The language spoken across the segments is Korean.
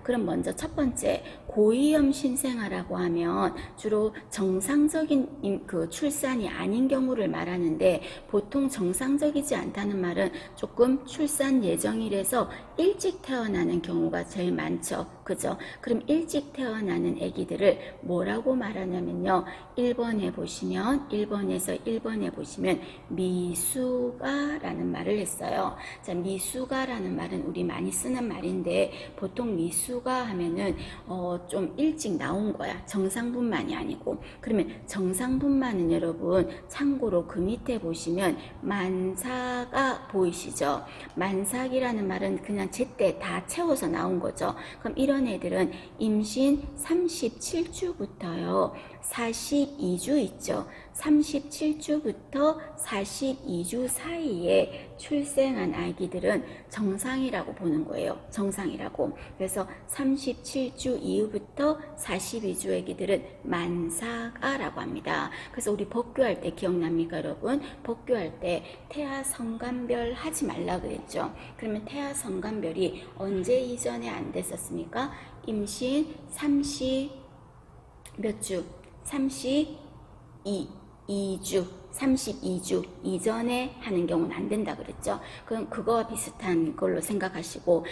그럼 먼저 첫 번째 고위험 신생아라고 하면 주로 정상적인 그 출산이 아닌 경우를 말하는데, 보통 정상적이지 않다는 말은 조금 출산 예정일에서 일찍 태어나는 경우가 제일 많죠. 그죠? 그럼 일찍 태어나는 아기들을 뭐라고 말하냐면요. 1번에 보시면 1번에 보시면 미숙아라는 말을 했어요. 자, 미숙아라는 말은 우리 많이 쓰는 말인데, 보통 미숙아 하면은 좀 일찍 나온 거야. 정상분만이 아니고. 그러면 정상분만은 여러분 참고로 그 밑에 보시면 만삭아 보이시죠? 만삭이라는 말은 그냥 제때 다 채워서 나온 거죠. 그럼 이런 애들은 임신 37주부터요 42주 있죠. 37주부터 42주 사이에 출생한 아기들은 정상이라고 보는 거예요. 정상이라고. 그래서 37주 이후부터 42주 아기들은 만삭아라고 합니다. 그래서 우리 법규할 때 기억납니까, 여러분? 법규할 때 태아 성간별 하지 말라 그랬죠. 그러면 태아 성간별이 언제 이전에 안 됐었습니까? 임신 30 몇 주? 32주 이전에 하는 경우는 안 된다 그랬죠. 그럼 그거와 비슷한 걸로 생각하시고,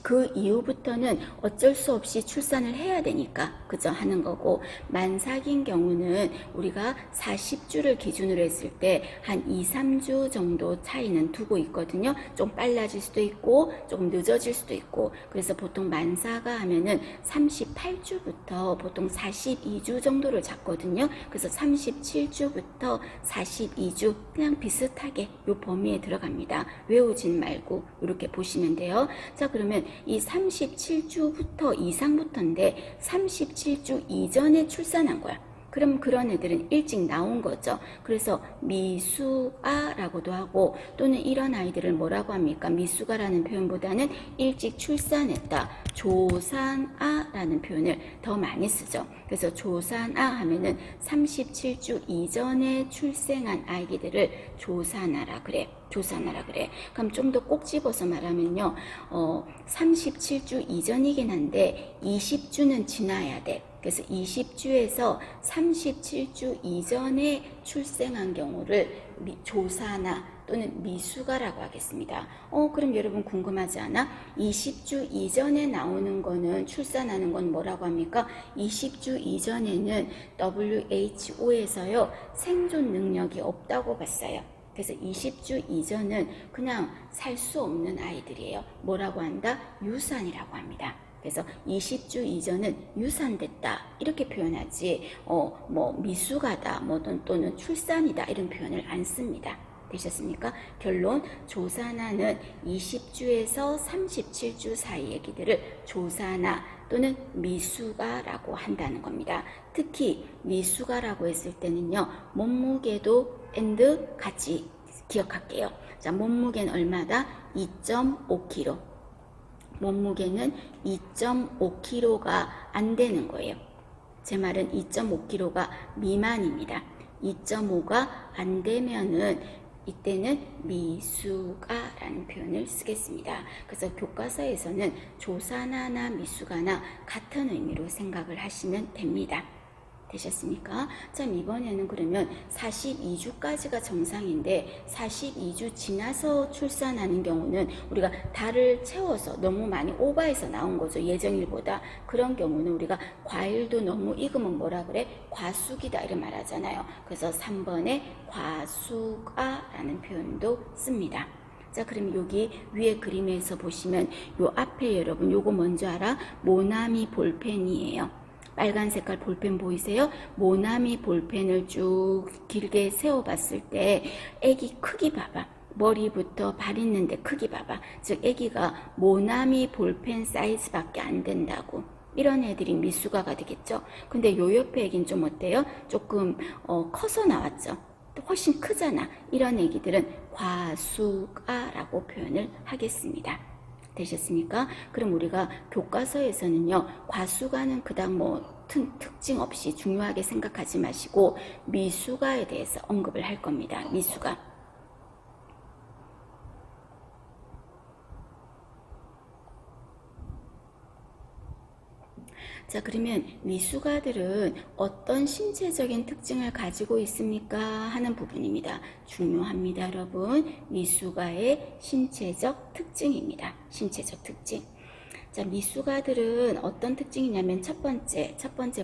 그 이후부터는 어쩔 수 없이 출산을 해야 되니까 그죠, 하는 거고, 만삭인 경우는 우리가 40주를 기준으로 했을 때 한 2, 3주 정도 차이는 두고 있거든요. 좀 빨라질 수도 있고 조금 늦어질 수도 있고. 그래서 보통 만삭아 하면은 38주부터 보통 42주 정도를 잡거든요. 그래서 37주부터 42주 그냥 비슷하게 요 범위에 들어갑니다. 외우진 말고 이렇게 보시면 돼요. 자, 그러면 이 37주부터 이상부터인데 37주 이전에 출산한 거야. 그럼 그런 애들은 일찍 나온 거죠. 그래서 미숙아라고도 하고, 또는 이런 아이들을 뭐라고 합니까? 미숙아라는 표현보다는 일찍 출산했다, 조산아라는 표현을 더 많이 쓰죠. 그래서 조산아 하면은 37주 이전에 출생한 아이들을 조산아라 그래. 조산아라 그래. 그럼 좀 더 꼭 집어서 말하면요. 37주 이전이긴 한데 20주는 지나야 돼. 그래서 20주에서 37주 이전에 출생한 경우를 조산아 또는 미숙아라고 하겠습니다. 그럼 여러분 궁금하지 않아? 20주 이전에 나오는 거는, 출산하는 건 뭐라고 합니까? 20주 이전에는 WHO에서요 생존 능력이 없다고 봤어요. 그래서 20주 이전은 그냥 살 수 없는 아이들이에요. 뭐라고 한다? 유산이라고 합니다. 그래서 20주 이전은 유산됐다 이렇게 표현하지, 뭐 미숙하다 뭐 또는 출산이다 이런 표현을 안 씁니다. 되셨습니까? 결론, 조산아는 20주에서 37주 사이 아기들을 조산아 또는 미숙아라고 한다는 겁니다. 특히 미숙아라고 했을 때는요, 몸무게도 and 같이 기억할게요. 자, 몸무게는 얼마다? 2.5kg. 몸무게는 2.5kg가 안 되는 거예요. 제 말은 2.5kg가 미만입니다. 2.5가 안 되면은 이때는 미숙아라는 표현을 쓰겠습니다. 그래서 교과서에서는 조산아나 미숙아나 같은 의미로 생각을 하시면 됩니다. 되셨습니까? 자, 이번에는 그러면 42주까지가 정상인데 42주 지나서 출산하는 경우는 우리가 달을 채워서 너무 많이 오버해서 나온 거죠. 예정일보다. 그런 경우는 우리가 과일도 너무 익으면 뭐라 그래? 과숙이다 이런 말 하잖아요. 그래서 3번에 과숙아라는 표현도 씁니다. 자, 그럼 여기 위에 그림에서 보시면 요 앞에 여러분 요거 뭔지 알아? 모나미 볼펜이에요. 빨간 색깔 볼펜 보이세요? 모나미 볼펜을 쭉 길게 세워봤을 때 애기 크기 봐봐. 머리부터 발 있는데 크기 봐봐. 즉 애기가 모나미 볼펜 사이즈밖에 안 된다고. 이런 애들이 미숙아가 되겠죠. 근데 요 옆에 애기는 좀 어때요? 조금 커서 나왔죠. 훨씬 크잖아. 이런 애기들은 과숙아라고 표현을 하겠습니다. 되셨습니까? 그럼 우리가 교과서에서는요, 과수가는 그닥 특징 없이 중요하게 생각하지 마시고 미숙아에 대해서 언급을 할 겁니다. 미숙아. 자, 그러면 미숙아들은 어떤 신체적인 특징을 가지고 있습니까? 하는 부분입니다. 중요합니다, 여러분. 미숙아의 신체적 특징입니다. 신체적 특징. 자, 미숙아들은 어떤 특징이냐면 첫 번째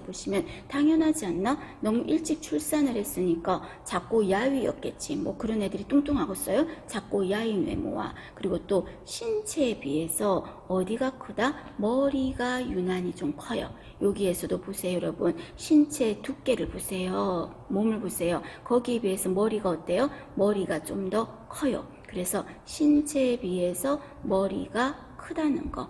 보시면 당연하지 않나? 너무 일찍 출산을 했으니까 작고 야위였겠지. 뭐 그런 애들이 뚱뚱하겠어요? 작고 야윈 외모와 그리고 또 신체에 비해서 어디가 크다? 머리가 유난히 좀 커요. 여기에서도 보세요, 여러분. 신체 두께를 보세요. 몸을 보세요. 거기에 비해서 머리가 어때요? 머리가 좀 더 커요. 그래서 신체에 비해서 머리가 크다는 거.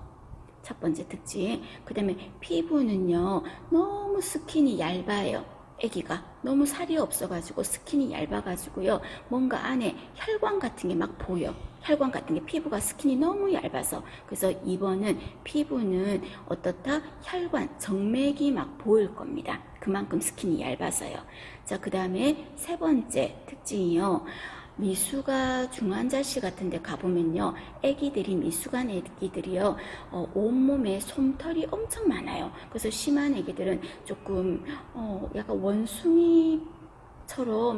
첫 번째 특징. 그 다음에 피부는요, 너무 스킨이 얇아요. 애기가 너무 살이 없어가지고 스킨이 얇아가지고요, 뭔가 안에 혈관 같은 게 막 보여. 혈관 같은 게 피부가 스킨이 너무 얇아서. 그래서 2번은 피부는 어떻다? 혈관, 정맥이 막 보일 겁니다. 그만큼 스킨이 얇아서요. 자, 그 다음에 세 번째 특징이요. 미숙아 중환자실 같은 데 가보면요, 미숙한 애기들이요, 온몸에 솜털이 엄청 많아요. 그래서 심한 애기들은 조금 약간 원숭이처럼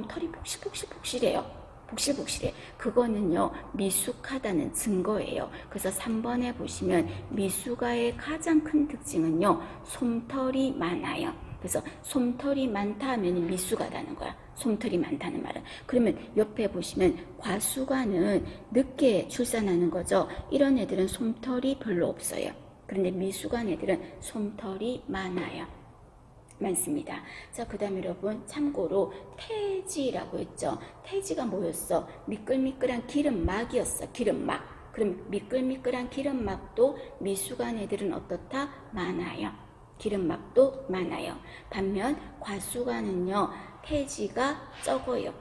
털이 폭실폭실해요. 복실복실해. 그거는요, 미숙하다는 증거예요. 그래서 3번에 보시면 미숙아의 가장 큰 특징은요, 솜털이 많아요. 그래서 솜털이 많다 하면 미숙하다는 거야. 솜털이 많다는 말은. 그러면 옆에 보시면 과수가는 늦게 출산하는 거죠. 이런 애들은 솜털이 별로 없어요. 그런데 미숙한 애들은 솜털이 많아요. 많습니다. 자, 그 다음에 여러분 참고로 태지라고 했죠. 태지가 뭐였어? 미끌미끌한 기름막이었어. 기름막. 그럼 미끌미끌한 기름막도 미숙한 애들은 어떻다? 많아요. 기름막도 많아요. 반면 과수가는요, 태지가 적어요.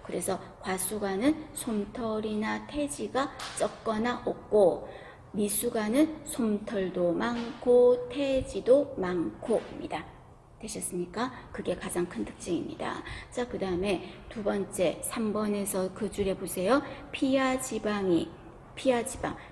그래서 과수가는 솜털이나 태지가 적거나 없고, 미숙아는 솜털도 많고 태지도 많고입니다. 되셨습니까? 그게 가장 큰 특징입니다. 자, 그 다음에 두 번째 3번에서 그 줄에 보세요. 피하지방.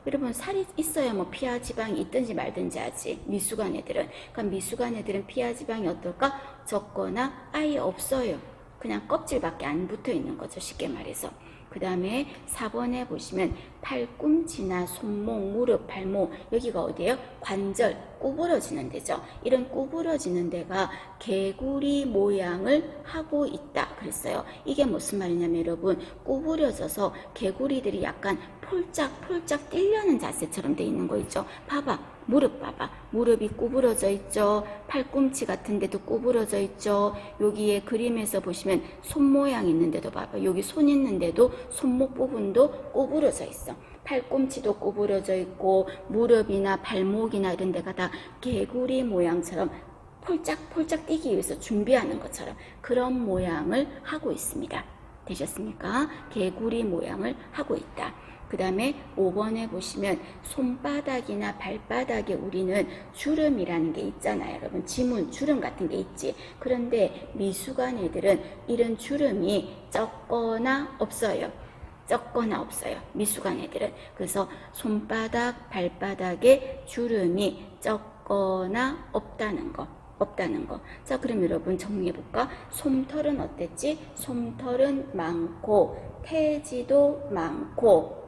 여러분 살이 있어야 뭐 피하지방이 있든지 말든지 하지. 미숙한 애들은. 그러니까 미숙한 애들은 피하지방이 어떨까? 적거나 아예 없어요. 그냥 껍질밖에 안 붙어 있는 거죠. 쉽게 말해서. 그 다음에 4번에 보시면 팔꿈치나 손목, 무릎, 발목, 여기가 어디예요? 관절, 구부러지는 데죠. 이런 구부러지는 데가 개구리 모양을 하고 있다 그랬어요. 이게 무슨 말이냐면 여러분, 구부려져서 개구리들이 약간 폴짝폴짝 뛰려는 자세처럼 돼 있는 거 있죠. 봐봐. 무릎 봐봐. 무릎이 구부러져 있죠. 팔꿈치 같은 데도 구부러져 있죠. 여기에 그림에서 보시면 손 모양 있는데도 봐봐. 여기 손 있는데도 손목 부분도 구부러져 있어. 팔꿈치도 구부러져 있고 무릎이나 발목이나 이런 데가 다 개구리 모양처럼 폴짝폴짝 뛰기 위해서 준비하는 것처럼 그런 모양을 하고 있습니다. 되셨습니까? 개구리 모양을 하고 있다. 그 다음에 5번에 보시면 손바닥이나 발바닥에 우리는 주름이라는 게 있잖아요. 여러분 지문, 주름 같은 게 있지. 그런데 미숙한 애들은 이런 주름이 적거나 없어요. 미숙한 애들은. 그래서 손바닥, 발바닥에 주름이 적거나 없다는 거. 자, 그럼 여러분 정리해볼까? 솜털은 어땠지? 솜털은 많고 태지도 많고,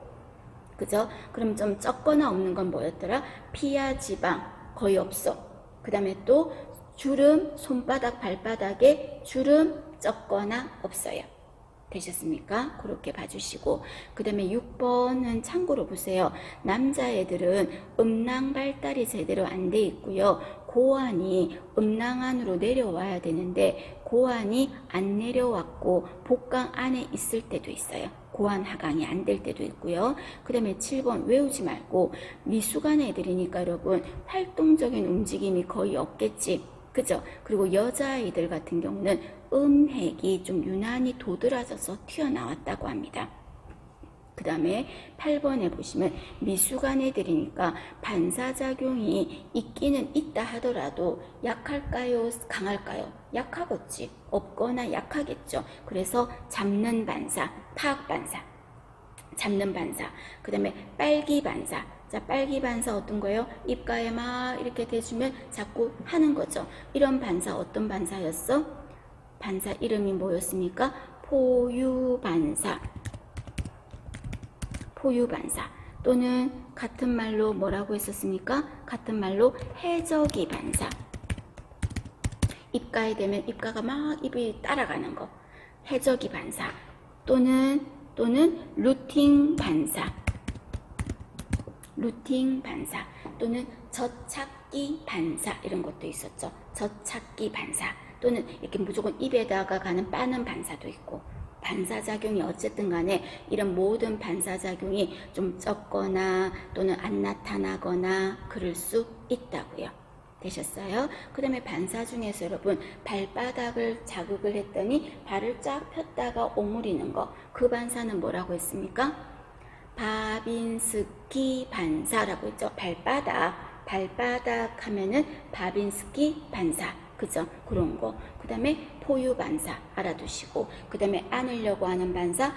그죠? 그럼 좀 적거나 없는 건 뭐였더라? 피하 지방 거의 없어. 그 다음에 또 주름, 손바닥, 발바닥에 주름 적거나 없어요. 되셨습니까? 그렇게 봐주시고, 그 다음에 6번은 참고로 보세요. 남자애들은 음낭 발달이 제대로 안 돼 있고요. 고환이 음낭 안으로 내려와야 되는데 고환이 안 내려왔고 복강 안에 있을 때도 있어요. 고환 하강이 안 될 때도 있고요. 그 다음에 7번 외우지 말고, 미숙한 애들이니까 여러분 활동적인 움직임이 거의 없겠지. 그죠? 그리고 여자아이들 같은 경우는 음핵이 좀 유난히 도드라져서 튀어나왔다고 합니다. 그 다음에 8번에 보시면 미숙한 애들이니까 반사작용이 있기는 있다 하더라도 약할까요? 강할까요? 약하겠지. 없거나 약하겠죠. 그래서 잡는 반사, 파악 반사. 잡는 반사. 그 다음에 빨기 반사. 자, 빨기 반사 어떤 거예요? 입가에 막 이렇게 대주면 자꾸 하는 거죠. 이런 반사 어떤 반사였어? 반사 이름이 뭐였습니까? 포유 반사. 포유 반사. 또는 같은 말로 뭐라고 했었습니까? 같은 말로 해저기 반사. 입가에 대면 입가가 막 입이 따라가는 거. 해저기 반사. 또는 루팅 반사. 루팅 반사. 또는 젖찾기 반사. 이런 것도 있었죠. 젖찾기 반사. 또는 이렇게 무조건 입에다가 가는 빠는 반사도 있고. 반사작용이 어쨌든 간에 이런 모든 반사작용이 좀 적거나 또는 안 나타나거나 그럴 수 있다고요. 되셨어요? 그 다음에 반사 중에서 여러분 발바닥을 자극을 했더니 발을 쫙 폈다가 오므리는 거. 그 반사는 뭐라고 했습니까? 바빈스키 반사라고 했죠. 발바닥 하면은 바빈스키 반사. 그죠? 그런 거. 그 다음에 포유 반사 알아두시고, 그 다음에 안으려고 하는 반사,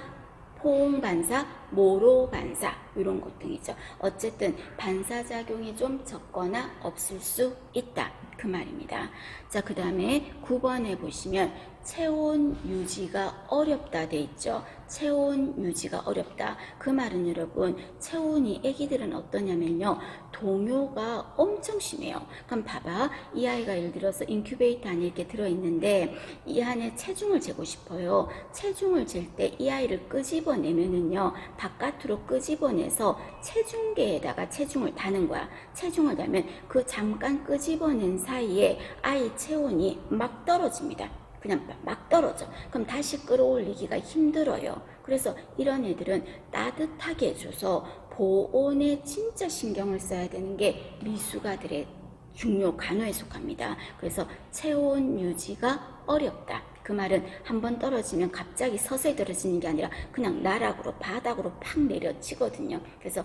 포옹 반사, 모로 반사, 이런 것 등이죠. 어쨌든 반사작용이 좀 적거나 없을 수 있다. 그 말입니다. 자, 그 다음에 9번에 보시면 체온 유지가 어렵다 돼 있죠. 체온 유지가 어렵다. 그 말은 여러분 체온이 애기들은 어떠냐면요. 동요가 엄청 심해요. 그럼 봐봐. 이 아이가 예를 들어서 인큐베이터 안에 이렇게 들어있는데 이 안에 체중을 재고 싶어요. 체중을 잴 때 이 아이를 끄집어내면은요. 바깥으로 끄집어내서 체중계에다가 체중을 다는 거야. 체중을 달면 그 잠깐 끄집어낸 사이에 아이 체온이 막 떨어집니다. 그냥 막 떨어져. 그럼 다시 끌어올리기가 힘들어요. 그래서 이런 애들은 따뜻하게 해줘서 보온에 진짜 신경을 써야 되는 게 미숙아들의 중요 간호에 속합니다. 그래서 체온 유지가 어렵다. 그 말은 한번 떨어지면 갑자기 서서히 떨어지는 게 아니라 그냥 나락으로 바닥으로 팍 내려치거든요. 그래서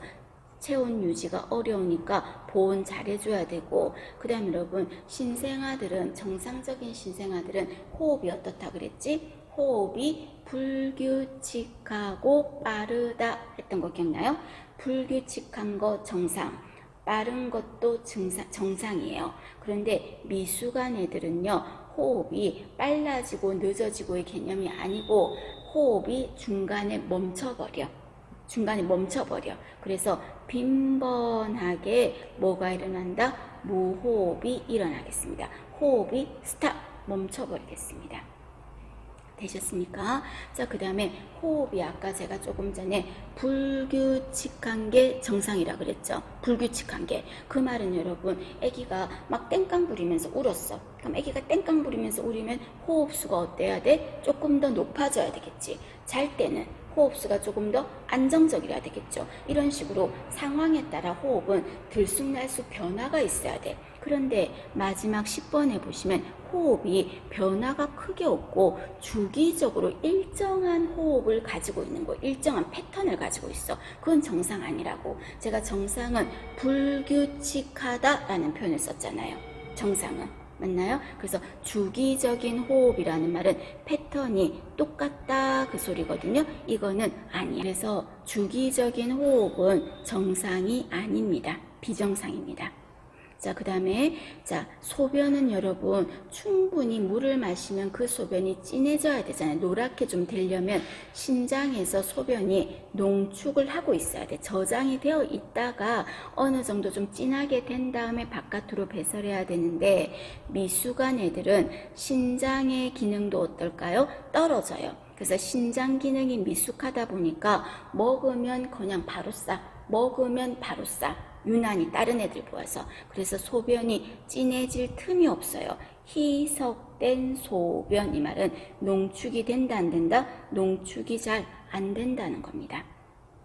체온 유지가 어려우니까 보온 잘 해줘야 되고, 그 다음에 여러분 신생아들은 정상적인 신생아들은 호흡이 어떻다 그랬지? 호흡이 불규칙하고 빠르다 했던 거 기억나요? 불규칙한 거 정상, 빠른 것도 정상이에요. 그런데 미숙한 애들은요 호흡이 빨라지고 늦어지고의 개념이 아니고 호흡이 중간에 멈춰버려. 그래서 빈번하게 뭐가 일어난다? 무호흡이 일어나겠습니다. 호흡이 스탑, 멈춰버리겠습니다. 되셨습니까? 자, 그 다음에 호흡이 아까 제가 조금 전에 불규칙한 게 정상이라 그랬죠. 불규칙한 게. 그 말은 여러분 아기가 막 땡깡 부리면서 울었어. 그럼 아기가 땡깡 부리면서 울으면 호흡수가 어때야 돼? 조금 더 높아져야 되겠지. 잘 때는 호흡수가 조금 더 안정적이어야 되겠죠. 이런 식으로 상황에 따라 호흡은 들쑥날쑥 변화가 있어야 돼. 그런데 마지막 10번에 보시면 호흡이 변화가 크게 없고 주기적으로 일정한 호흡을 가지고 있는 거, 일정한 패턴을 가지고 있어. 그건 정상 아니라고. 제가 정상은 불규칙하다라는 표현을 썼잖아요. 정상은. 맞나요? 그래서 주기적인 호흡이라는 말은 패턴이 똑같다 그 소리거든요. 이거는 아니야. 그래서 주기적인 호흡은 정상이 아닙니다. 비정상입니다. 자, 그 다음에 자 소변은 여러분 충분히 물을 마시면 그 소변이 진해져야 되잖아요. 노랗게 좀 되려면 신장에서 소변이 농축을 하고 있어야 돼. 저장이 되어 있다가 어느 정도 좀 진하게 된 다음에 바깥으로 배설해야 되는데 미숙한 애들은 신장의 기능도 어떨까요? 떨어져요. 그래서 신장 기능이 미숙하다 보니까 먹으면 그냥 바로 싸. 유난히 다른 애들 보아서. 그래서 소변이 진해질 틈이 없어요. 희석된 소변, 이 말은 농축이 된다 안 된다? 농축이 잘 안 된다는 겁니다.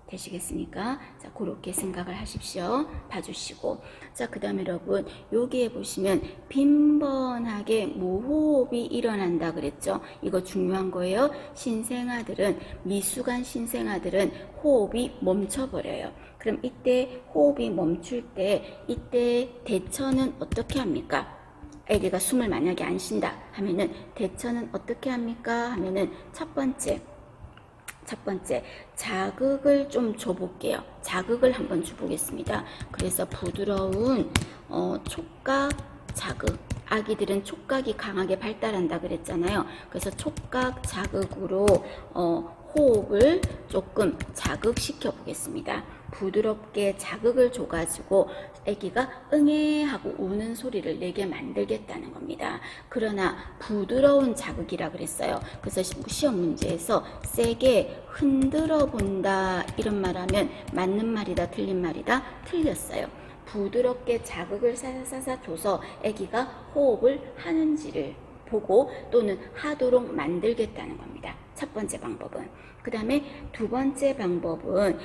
되시겠습니까? 자, 그렇게 생각을 하십시오. 봐주시고. 자, 그 다음에 여러분 여기에 보시면 빈번하게 무호흡이 일어난다 그랬죠. 이거 중요한 거예요. 미숙한 신생아들은 호흡이 멈춰버려요. 그럼 이때 호흡이 멈출 때 이때 대처는 어떻게 합니까? 아기가 숨을 만약에 안 쉰다 하면은 대처는 어떻게 합니까? 하면은 첫 번째 첫 번째, 자극을 좀 줘볼게요. 자극을 한번 줘보겠습니다. 그래서 부드러운 촉각 자극. 아기들은 촉각이 강하게 발달한다 그랬잖아요. 그래서 촉각 자극으로 호흡을 조금 자극시켜 보겠습니다. 부드럽게 자극을 줘가지고 아기가 응애 하고 우는 소리를 내게 만들겠다는 겁니다. 그러나 부드러운 자극이라 그랬어요. 그래서 시험 문제에서 세게 흔들어 본다 이런 말하면 맞는 말이다 틀린 말이다? 틀렸어요. 부드럽게 자극을 사사사사 줘서 아기가 호흡을 하는지를 보고 또는 하도록 만들겠다는 겁니다. 첫 번째 방법은. 그 다음에 두 번째 방법은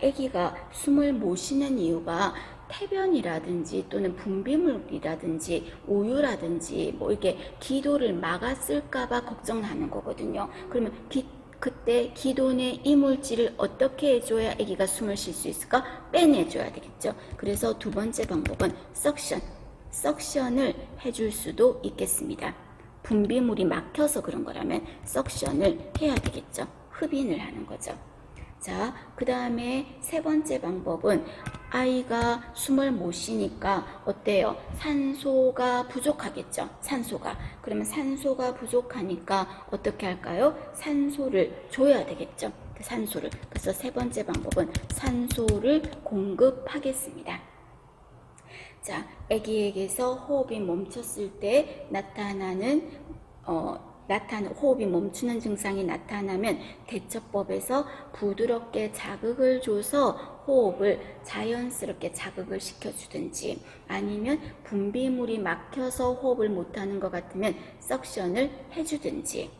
아기가 숨을 못 쉬는 이유가 태변이라든지 또는 분비물이라든지 우유라든지 뭐 이렇게 기도를 막았을까봐 걱정하는 거거든요. 그러면 그때 기도 내 이물질을 어떻게 해줘야 아기가 숨을 쉴 수 있을까? 빼내줘야 되겠죠. 그래서 두 번째 방법은 석션을 해줄 수도 있겠습니다. 분비물이 막혀서 그런 거라면 석션을 해야 되겠죠. 흡인을 하는 거죠. 자, 그 다음에 세 번째 방법은 아이가 숨을 못 쉬니까 어때요? 산소가 부족하겠죠. 그러면 산소가 부족하니까 어떻게 할까요? 산소를 줘야 되겠죠. 그래서 세 번째 방법은 산소를 공급하겠습니다. 자, 아기에게서 호흡이 멈췄을 때 호흡이 멈추는 증상이 나타나면 대처법에서 부드럽게 자극을 줘서 호흡을 자연스럽게 자극을 시켜주든지 아니면 분비물이 막혀서 호흡을 못하는 것 같으면 석션을 해주든지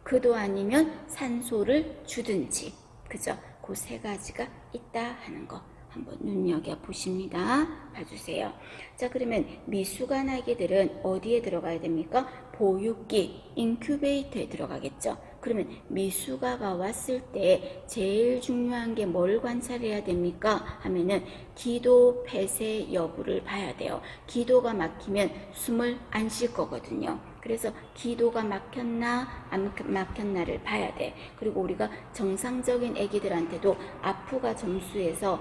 그도 아니면 산소를 주든지 그죠? 그 세 가지가 있다 하는 거 한번 눈여겨보십니다. 봐주세요. 자, 그러면 미숙한 아기들은 어디에 들어가야 됩니까? 보육기, 인큐베이터에 들어가겠죠. 그러면 미숙아가 왔을 때 제일 중요한 게 뭘 관찰해야 됩니까? 하면은 기도, 폐쇄 여부를 봐야 돼요. 기도가 막히면 숨을 안 쉴 거거든요. 그래서 기도가 막혔나 안 막혔나를 봐야 돼. 그리고 우리가 정상적인 아기들한테도 아프가 점수에서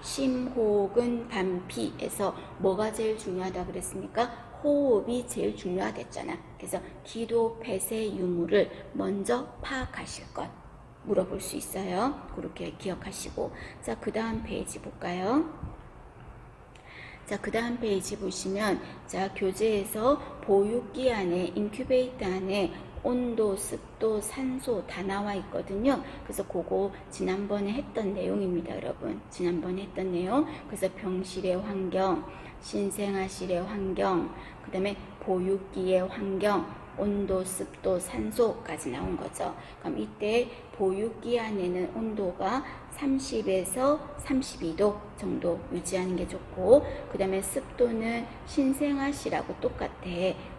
심호근, 반피에서 뭐가 제일 중요하다 그랬습니까? 호흡이 제일 중요하댔잖아. 그래서 기도, 폐쇄 유무를 먼저 파악하실 것 물어볼 수 있어요. 그렇게 기억하시고. 자, 그 다음 페이지 볼까요? 자, 그 다음 페이지 보시면 자, 교재에서 보육기 안에 인큐베이터 안에 온도, 습도, 산소 다 나와 있거든요. 그래서 그거 지난번에 했던 내용입니다, 여러분. 지난번에 했던 내용. 그래서 병실의 환경, 신생아실의 환경, 그 다음에 보육기의 환경, 온도, 습도, 산소까지 나온 거죠. 그럼 이때 보육기 안에는 온도가 30에서 32도 정도 유지하는 게 좋고, 그 다음에 습도는 신생아실하고 똑같아.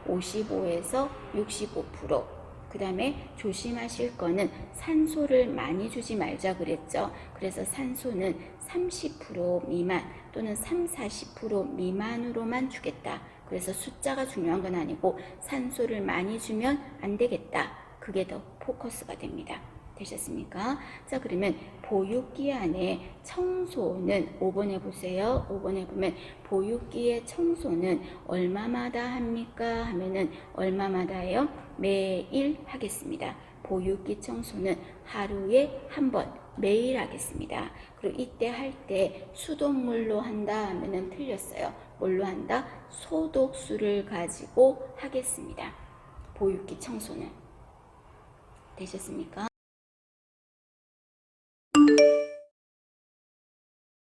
55에서 65%. 그 다음에 조심하실 거는 산소를 많이 주지 말자 그랬죠. 그래서 산소는 30% 미만 또는 30-40% 미만으로만 주겠다. 그래서 숫자가 중요한 건 아니고 산소를 많이 주면 안 되겠다. 그게 더 포커스가 됩니다. 되셨습니까? 자, 그러면 보육기 안에 청소는 5번에 보세요. 5번에 보면 보육기의 청소는 얼마마다 합니까? 하면은 얼마마다예요? 매일 하겠습니다. 보육기 청소는 하루에 한 번 매일 하겠습니다. 그리고 이때 할 때 수돗물로 한다 하면은 틀렸어요. 뭘로 한다? 소독수를 가지고 하겠습니다. 보육기 청소는. 되셨습니까?